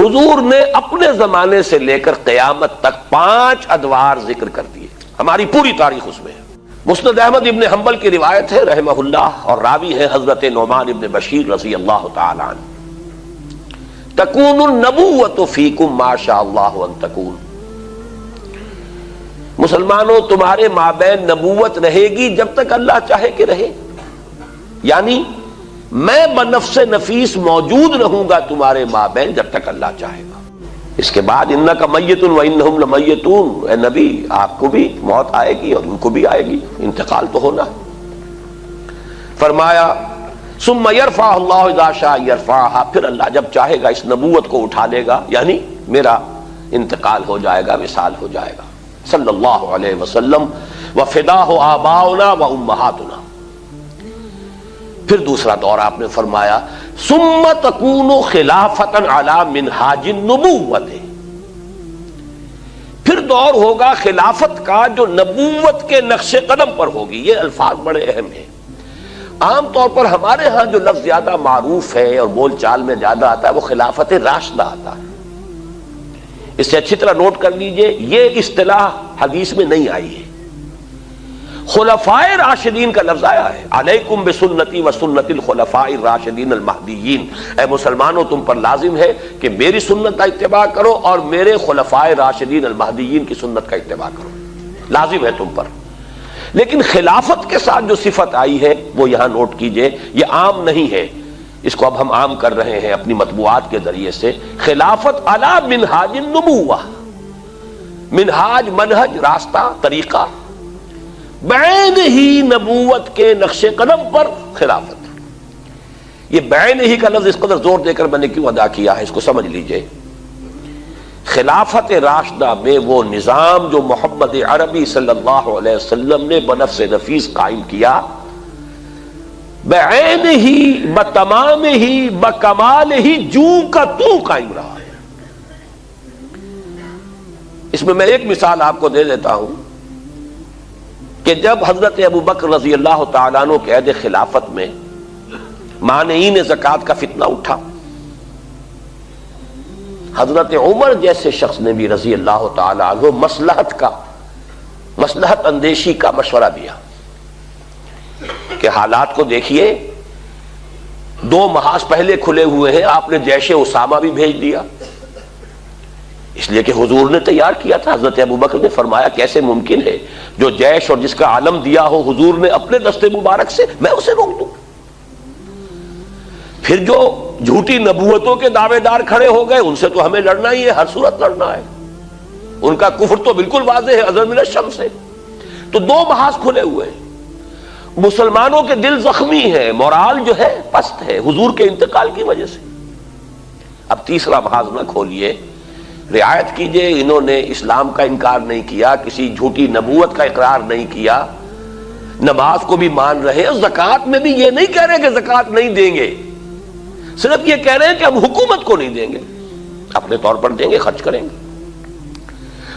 حضور نے اپنے زمانے سے لے کر قیامت تک 5 ادوار ذکر کر دیے، ہماری پوری تاریخ اس میں ہے۔ مسند احمد ابن حنبل کی روایت ہے رحمہ اللہ، اور راوی ہے حضرت نعمان ابن بشیر رضی اللہ تعالی عنہ، تکون النبوۃ فیکم ما شاء اللہ ان تکون، مسلمانوں تمہارے مابین نبوت رہے گی جب تک اللہ چاہے کہ رہے، یعنی میں بنفس نفیس موجود رہوں گا تمہارے مابین جب تک اللہ چاہے گا۔ اس کے بعد انک میت و انہم لمیتون، اے نبی آپ کو بھی موت آئے گی اور ان کو بھی آئے گی، انتقال تو ہونا ہے۔ فرمایا ثم یرفع اللہ اذا شاء یرفعها، پھر اللہ جب چاہے گا اس نبوت کو اٹھا لے گا، یعنی میرا انتقال ہو جائے گا، وصال ہو جائے گا صلی اللہ علیہ وسلم، وفداہ آباؤنا و امہاتنا۔ پھر دوسرا دور آپ نے فرمایا ثم تکون خلافۃ علی منہاج النبوۃ، پھر دور ہوگا خلافت کا جو نبوت کے نقش قدم پر ہوگی۔ یہ الفاظ بڑے اہم ہیں، عام طور پر ہمارے ہاں جو لفظ زیادہ معروف ہے اور بول چال میں زیادہ آتا ہے وہ خلافت راشدہ آتا ہے۔ اس سے اچھی طرح نوٹ کر لیجئے، یہ اصطلاح حدیث میں نہیں آئی ہے، خلفائے راشدین کا لفظ آیا ہے، علیکم بسنتی و سنت الخلفاء الراشدین المہدیین، اے مسلمانوں تم پر لازم ہے کہ میری سنت کا اتباع کرو اور میرے خلفائے راشدین المہدیین کی سنت کا اتباع کرو، لازم ہے تم پر۔ لیکن خلافت کے ساتھ جو صفت آئی ہے وہ یہاں نوٹ کیجئے، یہ عام نہیں ہے، اس کو اب ہم عام کر رہے ہیں اپنی مطبوعات کے ذریعے سے۔ خلافت علی منہاج النبوہ، منہاج منہج راستہ طریقہ، بعین ہی نبوت کے نقش قدم پر خلافت۔ یہ بعین ہی کا لفظ اس قدر زور دے کر میں نے کیوں ادا کیا ہے اس کو سمجھ لیجئے۔ خلافت راشدہ میں وہ نظام جو محمد عربی صلی اللہ علیہ وسلم نے بنفس نفیس قائم کیا، بعین ہی بتمام ہی بکمال ہی جو کا تو قائم رہا ہے۔ اس میں ایک مثال آپ کو دے دیتا ہوں کہ جب حضرت ابو بکر رضی اللہ تعالیٰ عنہ کے عہد خلافت میں مانعین زکوٰۃ کا فتنہ اٹھا، حضرت عمر جیسے شخص نے بھی رضی اللہ تعالیٰ عنہ مصلحت اندیشی کا مشورہ دیا کہ حالات کو دیکھیے، 2 محاذ پہلے کھلے ہوئے ہیں، آپ نے جیش اسامہ بھی بھیج دیا، اس لیے کہ حضور نے تیار کیا تھا۔ حضرت ابو بکر نے فرمایا کیسے ممکن ہے جو جیش اور جس کا علم دیا ہو حضور نے اپنے دستے مبارک سے، میں اسے روک دوں؟ پھر جو جھوٹی نبوتوں کے دعوے دار کھڑے ہو گئے ان سے تو ہمیں لڑنا ہی ہے، ہر صورت لڑنا ہے، ان کا کفر تو بالکل واضح ہے ازہر من الشمس سے۔ تو 2 محاذ کھلے ہوئے ہیں، مسلمانوں کے دل زخمی ہیں، مورال جو ہے پست ہے حضور کے انتقال کی وجہ سے۔ اب تیسرا محاذ نہ کھولیے، رعایت کیجئے، انہوں نے اسلام کا انکار نہیں کیا، کسی جھوٹی نبوت کا اقرار نہیں کیا، نماز کو بھی مان رہے ہیں، زکوٰۃ میں بھی یہ نہیں کہہ رہے کہ زکوٰۃ نہیں دیں گے، صرف یہ کہہ رہے ہیں کہ ہم حکومت کو نہیں دیں گے، اپنے طور پر دیں گے، خرچ کریں گے۔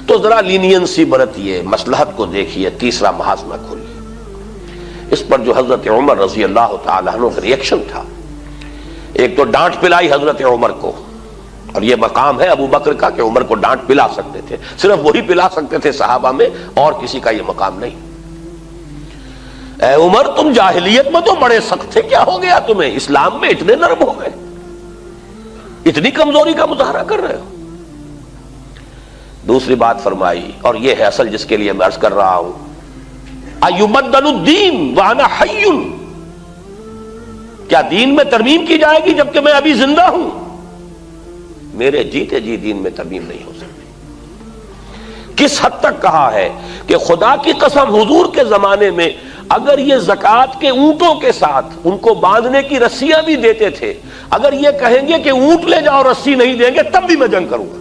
تو ذرا لینینسی برتیے، مصلحت کو دیکھیے، تیسرا محاذ نہ کھولیے۔ اس پر جو حضرت عمر رضی اللہ تعالیٰ عنہ کا ریئیکشن تھا، ایک تو ڈانٹ پلائی حضرت عمر کو، اور یہ مقام ہے ابو بکر کا کہ عمر کو ڈانٹ پلا سکتے تھے، صرف وہی پلا سکتے تھے صحابہ میں، اور کسی کا یہ مقام نہیں۔ اے عمر تم جاہلیت میں تو بڑے سخت تھے، کیا ہو گیا تمہیں؟ اسلام میں اتنے نرم ہو گئے، اتنی کمزوری کا مظاہرہ کر رہے ہو۔ دوسری بات فرمائی، اور یہ ہے اصل جس کے لیے میں عرض کر رہا ہوں، ایبدل الدین وانا حی، کیا دین میں ترمیم کی جائے گی جبکہ میں ابھی زندہ ہوں؟ میرے جیتے جی دین میں ترمیم نہیں ہو سکتی۔ کس حد تک کہا ہے کہ خدا کی قسم حضور کے زمانے میں اگر یہ زکوٰۃ کے اونٹوں کے ساتھ ان کو باندھنے کی رسیاں بھی دیتے تھے، اگر یہ کہیں گے کہ اونٹ لے جاؤ رسی نہیں دیں گے تب بھی میں جنگ کروں گا۔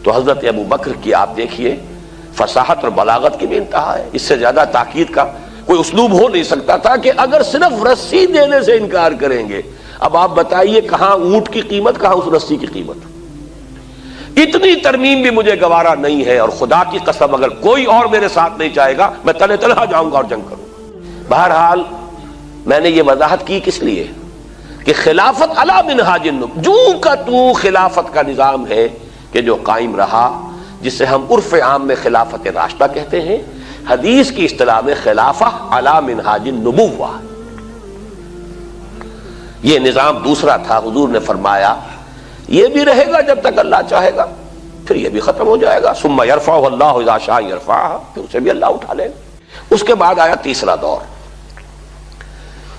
تو حضرت ابو بکر کی آپ دیکھیے فصاحت اور بلاغت کی بھی انتہا ہے، اس سے زیادہ تاکید کا کوئی اسلوب ہو نہیں سکتا تھا کہ اگر صرف رسی دینے سے انکار کریں گے، اب آپ بتائیے کہاں اونٹ کی قیمت، کہاں اس رسی کی قیمت؟ اتنی ترمیم بھی مجھے گوارا نہیں ہے، اور خدا کی قسم اگر کوئی اور میرے ساتھ نہیں چاہے گا میں تنہا تنہا جاؤں گا اور جنگ کروں گا۔ بہرحال میں نے یہ وضاحت کی کس لیے؟ کہ خلافت علی منہاج النبوہ، جو کا تو خلافت کا نظام ہے کہ جو قائم رہا، جسے ہم عرف عام میں خلافت راشدہ کہتے ہیں، حدیث کی اصطلاح میں خلافہ علی منہاج النبوہ، یہ نظام دوسرا تھا۔ حضور نے فرمایا یہ بھی رہے گا جب تک اللہ چاہے گا، پھر یہ بھی ختم ہو جائے گا۔ ثم یرفع اللہ اذا شاء یرفعہ، پھر اسے بھی اللہ اٹھا لے گا۔ اس کے بعد آیا تیسرا دور۔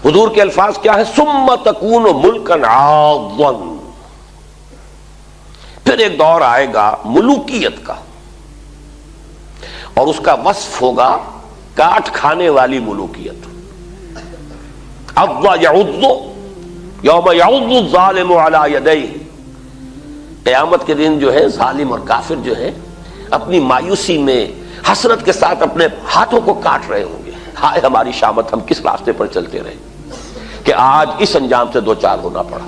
حضور کے الفاظ کیا ہے؟ ثم تکون ملکا عاضا، پھر ایک دور آئے گا ملوکیت کا، اور اس کا وصف ہوگا کاٹ کھانے والی ملوکیت۔ عض یعض یوم یعض الظالم علی یدیہ، قیامت کے دن جو ہے ظالم اور کافر جو ہے اپنی مایوسی میں حسرت کے ساتھ اپنے ہاتھوں کو کاٹ رہے ہوں گے، ہائے ہماری شامت، ہم کس راستے پر چلتے رہے کہ آج اس انجام سے دوچار ہونا پڑا۔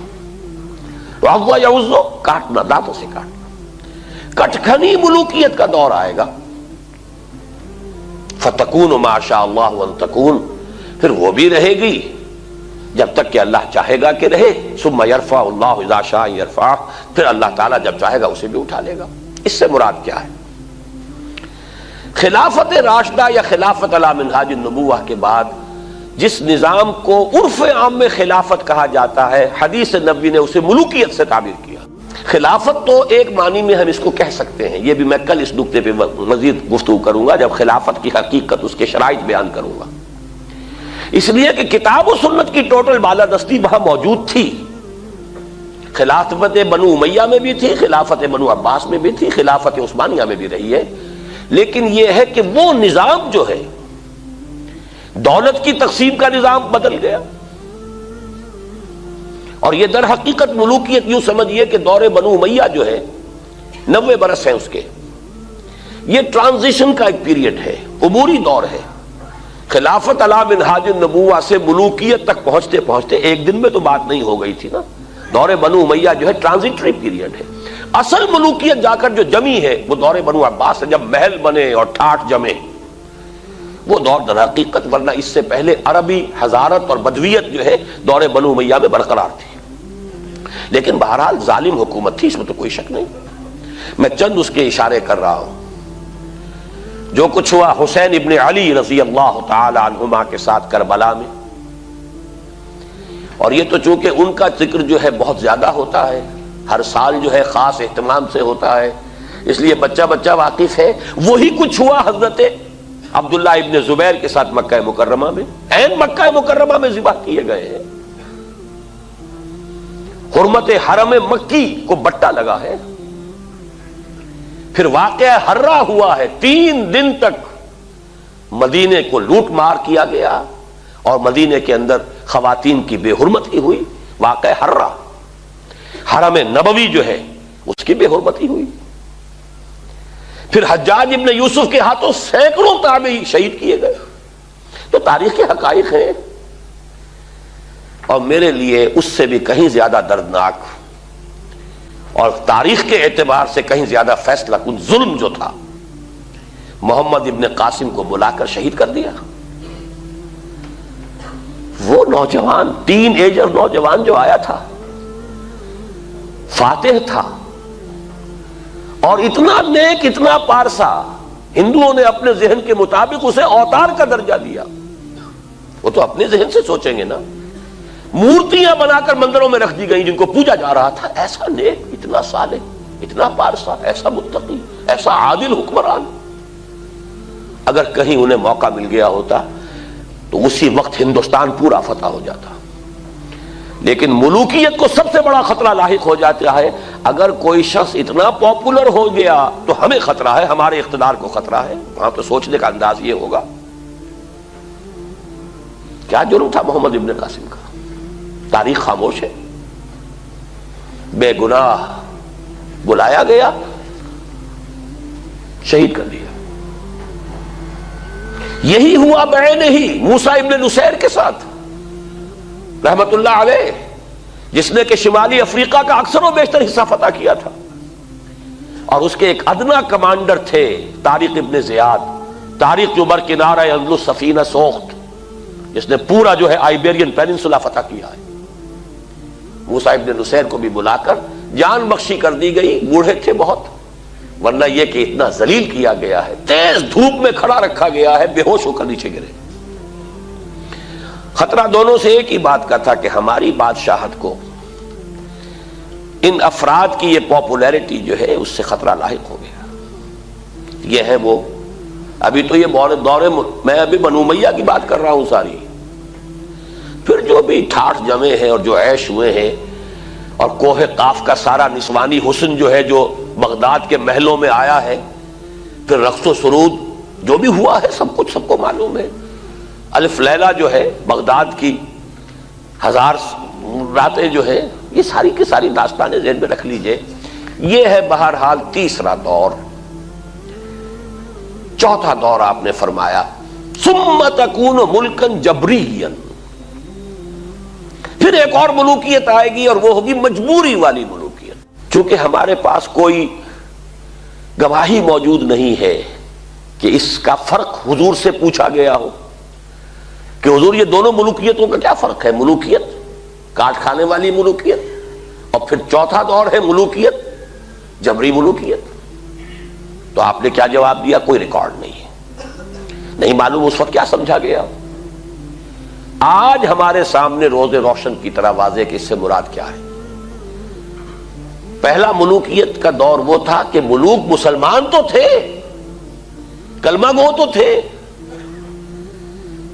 تو عض یعض، کاٹنا، دانتوں سے کاٹنا۔ کٹکھنی ملوکیت کا دور آئے گا، فتکون ما شاء اللہ ان تکون، پھر وہ بھی رہے گی جب تک کہ اللہ چاہے گا کہ رہے۔ ثم یرفع اللہ اذا شاء یرفع، پھر اللہ تعالیٰ جب چاہے گا اسے بھی اٹھا لے گا۔ اس سے مراد کیا ہے؟ خلافت راشدہ یا خلافت علی منہاج النبوہ کے بعد جس نظام کو عرف عام میں خلافت کہا جاتا ہے، حدیث نبوی نے اسے ملوکیت سے تعبیر کیا۔ خلافت تو ایک معنی میں ہم اس کو کہہ سکتے ہیں، یہ بھی میں کل اس نقطے پہ مزید گفتگو کروں گا جب خلافت کی حقیقت، اس کے شرائط بیان کروں گا، اس لیے کہ کتاب و سنت کی ٹوٹل بالادستی وہاں موجود تھی۔ خلافت بنو امیہ میں بھی تھی، خلافت بنو عباس میں بھی تھی، خلافت عثمانیہ میں بھی رہی ہے، لیکن یہ ہے کہ وہ نظام جو ہے دولت کی تقسیم کا نظام بدل گیا، اور یہ در حقیقت ملوکیت یوں سمجھیے کہ دور بنو امیہ جو ہے 90 برس ہے اس کے، یہ ٹرانزیشن کا ایک پیریڈ ہے، عبوری دور ہے۔ خلافت علی منہاج النبوہ سے ملوکیت تک پہنچتے پہنچتے ایک دن میں تو بات نہیں ہو گئی تھی نا۔ دور بنو امیہ جو ہے ٹرانزیٹری پیریڈ ہے، اصل ملوکیت جا کر جو جمی ہے وہ دور بنو عباس ہے، جب محل بنے اور ٹھاٹھ جمے، وہ دور در حقیقت، ورنہ اس سے پہلے عربی حضارت اور بدویت جو ہے دور بنو امیہ میں برقرار تھی۔ لیکن بہرحال ظالم حکومت تھی، اس میں تو کوئی شک نہیں، میں چند اس کے اشارے کر رہا ہوں۔ جو کچھ ہوا حسین ابن علی رضی اللہ تعالی عنہما کے ساتھ کربلا میں، اور یہ تو چونکہ ان کا ذکر جو ہے بہت زیادہ ہوتا ہے، ہر سال جو ہے خاص اہتمام سے ہوتا ہے، اس لیے بچہ بچہ واقف ہے۔ وہی کچھ ہوا حضرت عبداللہ ابن زبیر کے ساتھ مکہ مکرمہ میں، عین مکہ مکرمہ میں ذبح کیے گئے ہیں، حرمت حرم مکی کو بٹا لگا ہے۔ پھر واقعہ ہررا ہوا ہے، 3 دن تک مدینے کو لوٹ مار کیا گیا، اور مدینے کے اندر خواتین کی بے حرمتی ہوئی، واقعہ ہررا۔ حرم نبوی جو ہے اس کی بے حرمتی ہوئی۔ پھر حجاج ابن یوسف کے ہاتھوں سینکڑوں تابعی شہید کیے گئے۔ تو تاریخ کے حقائق ہیں، اور میرے لیے اس سے بھی کہیں زیادہ دردناک اور تاریخ کے اعتبار سے کہیں زیادہ فیصلہ کن ظلم جو تھا، محمد ابن قاسم کو بلا کر شہید کر دیا۔ وہ نوجوان، ٹین ایجر نوجوان جو آیا تھا، فاتح تھا، اور اتنا نیک، اتنا پارسا، ہندوؤں نے اپنے ذہن کے مطابق اسے اوتار کا درجہ دیا۔ وہ تو اپنے ذہن سے سوچیں گے نا، مورتیاں بنا کر مندروں میں رکھ دی گئیں جن کو پوجا جا رہا تھا۔ ایسا نیک، اتنا صالح، اتنا پارسا، ایسا متقی، ایسا عادل حکمران، اگر کہیں انہیں موقع مل گیا ہوتا تو اسی وقت ہندوستان پورا فتح ہو جاتا۔ لیکن ملوکیت کو سب سے بڑا خطرہ لاحق ہو جاتا ہے اگر کوئی شخص اتنا پاپولر ہو گیا تو ہمیں خطرہ ہے، ہمارے اقتدار کو خطرہ ہے۔ وہاں تو سوچنے کا انداز یہ ہوگا کیا جرم تھا محمد ابن قاسم کا، تاریخ خاموش ہے، بے گناہ بلایا گیا، شہید کر دیا۔ یہی ہوا بعینہ ہی موسیٰ ابن نصیر کے ساتھ رحمت اللہ علیہ، جس نے کہ شمالی افریقہ کا اکثر و بیشتر حصہ فتح کیا تھا، اور اس کے ایک ادنا کمانڈر تھے طارق ابن زیاد، طارق جو بر کنارہ اندلس سفینہ سوخت، جس نے پورا جو ہے آئیبیرین پیننسولا فتح کیا ہے۔ موسیٰ ابن نصیر کو بھی بلا کر جان بخشی کر دی گئی. بوڑھے تھے بہت، ورنہ یہ کہ اتنا ذلیل کیا گیا ہے، تیز دھوپ میں کھڑا رکھا گیا ہے، بے ہوش ہو کر نیچے گرے. خطرہ دونوں سے ایک ہی بات کا تھا کہ ہماری بادشاہت کو ان افراد کی یہ پاپولیرٹی جو ہے اس سے خطرہ لاحق ہو گیا. یہ ہے وہ، ابھی تو یہ دور میں ابھی بنو امیہ کی بات کر رہا ہوں ساری، پھر جو بھی ٹھاٹھ جمے ہیں اور جو عیش ہوئے ہیں، اور کوہ قاف کا سارا نسوانی حسن جو ہے جو بغداد کے محلوں میں آیا ہے، پھر رقص و سرود جو بھی ہوا ہے سب کچھ سب کو معلوم ہے. الف لیلہ جو ہے بغداد کی 1000 راتیں جو ہے، یہ ساری کی ساری داستانیں ذہن میں رکھ لیجئے. یہ ہے بہرحال تیسرا دور. چوتھا دور آپ نے فرمایا ثم تکون ملکا جبریا، پھر ایک اور ملوکیت آئے گی اور وہ ہوگی مجبوری والی ملوکیت. چونکہ ہمارے پاس کوئی گواہی موجود نہیں ہے کہ اس کا فرق حضور سے پوچھا گیا ہو کہ حضور یہ دونوں ملوکیتوں کا کیا فرق ہے. ملوکیت کاٹ کھانے والی ملوکیت، اور پھر چوتھا دور ہے ملوکیت جبری ملوکیت. تو آپ نے کیا جواب دیا؟ کوئی ریکارڈ نہیں ہے، نہیں معلوم اس وقت کیا سمجھا گیا. آج ہمارے سامنے روز روشن کی طرح واضح کہ اس سے مراد کیا ہے. پہلا ملوکیت کا دور وہ تھا کہ ملوک مسلمان تو تھے، کلمہ گو تو تھے.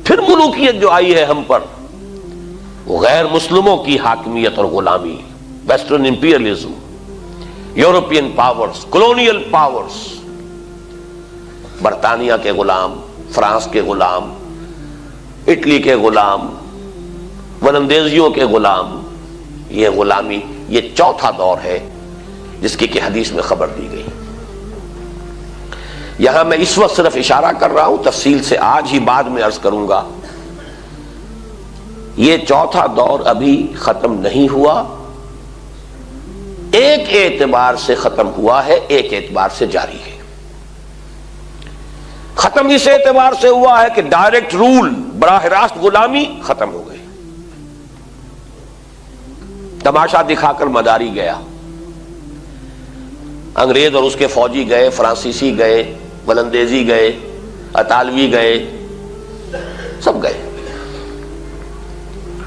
پھر ملوکیت جو آئی ہے ہم پر وہ غیر مسلموں کی حاکمیت اور غلامی، western imperialism, European powers, colonial powers, برطانیہ کے غلام، فرانس کے غلام، اٹلی کے غلام، ولندیزیوں کے غلام. یہ غلامی، یہ چوتھا دور ہے جس کی کہ حدیث میں خبر دی گئی. یہاں میں اس وقت صرف اشارہ کر رہا ہوں، تفصیل سے آج ہی بعد میں عرض کروں گا. یہ چوتھا دور ابھی ختم نہیں ہوا، ایک اعتبار سے ختم ہوا ہے، ایک اعتبار سے جاری ہے. ختم اس اعتبار سے ہوا ہے کہ ڈائریکٹ رول، براہ راست غلامی ختم ہو گئی. تماشا دکھا کر مداری گیا، انگریز اور اس کے فوجی گئے، فرانسیسی گئے، ولندیزی گئے، اطالوی گئے، سب گئے.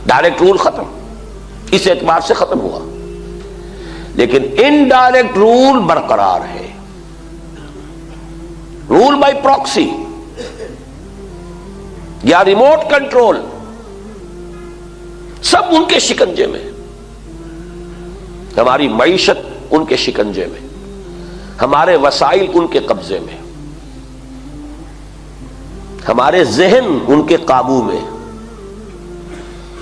ڈائریکٹ رول ختم، اس اعتبار سے ختم ہوا. لیکن انڈائریکٹ رول برقرار ہے، رول بائی پراکسی یا ریموٹ کنٹرول، سب ان کے شکنجے میں. ہماری معیشت ان کے شکنجے میں، ہمارے وسائل ان کے قبضے میں، ہمارے ذہن ان کے قابو میں.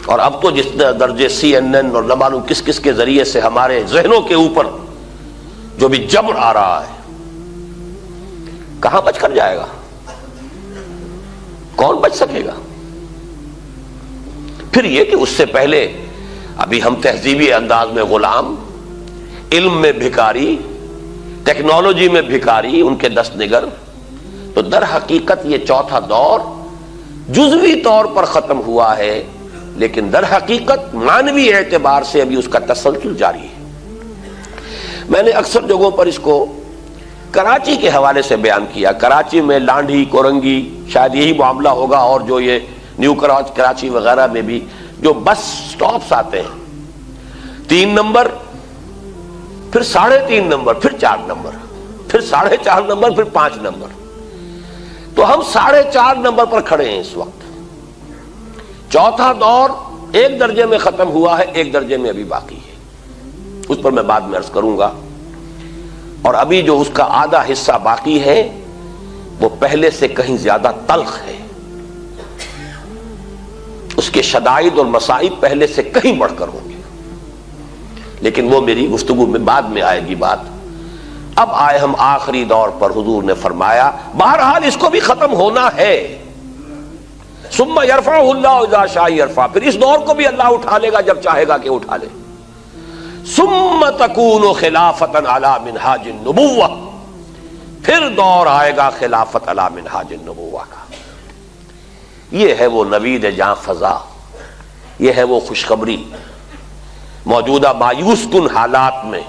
اور اب تو جس درجے CNN اور نہ معلوم کس کس کے ذریعے سے ہمارے ذہنوں کے اوپر جو بھی جبر آ رہا ہے، کہاں بچ کر جائے گا؟ کون بچ سکے گا؟ پھر یہ کہ اس سے پہلے ابھی ہم تہذیبی انداز میں غلام، علم میں بھکاری، ٹیکنالوجی میں بھکاری، ان کے دست نگر. تو در حقیقت یہ چوتھا دور جزوی طور پر ختم ہوا ہے، لیکن در حقیقت معنوی اعتبار سے ابھی اس کا تسلسل جاری ہے. میں نے اکثر جگہوں پر اس کو کراچی کے حوالے سے بیان کیا. کراچی میں لانڈھی، کورنگی، شاید یہی معاملہ ہوگا، اور جو یہ نیو کراچی وغیرہ میں بھی جو بس سٹاپس آتے ہیں، 3 نمبر، پھر 3.5 نمبر، پھر 4 نمبر، پھر 4.5 نمبر، پھر 5 نمبر. تو ہم 4.5 نمبر پر کھڑے ہیں اس وقت. چوتھا دور ایک درجے میں ختم ہوا ہے، ایک درجے میں ابھی باقی ہے، اس پر میں بعد میں عرض کروں گا. اور ابھی جو اس کا آدھا حصہ باقی ہے وہ پہلے سے کہیں زیادہ تلخ ہے، اس کے شدائد اور مصائب پہلے سے کہیں بڑھ کر ہوں گے. لیکن وہ میری گفتگو میں بعد میں آئے گی بات. اب آئے ہم آخری دور پر. حضور نے فرمایا بہرحال اس کو بھی ختم ہونا ہے. ثم یرفعہ اللہ اذا شاء یرفع، پھر اس دور کو بھی اللہ اٹھا لے گا جب چاہے گا کہ اٹھا لے. ثم تکون خلافتا علی منہاج النبوہ، پھر دور آئے گا خلافت علی منہاج النبوہ کا. یہ ہے وہ نوید جاں فضا، یہ ہے وہ خوشخبری موجودہ مایوس کن حالات میں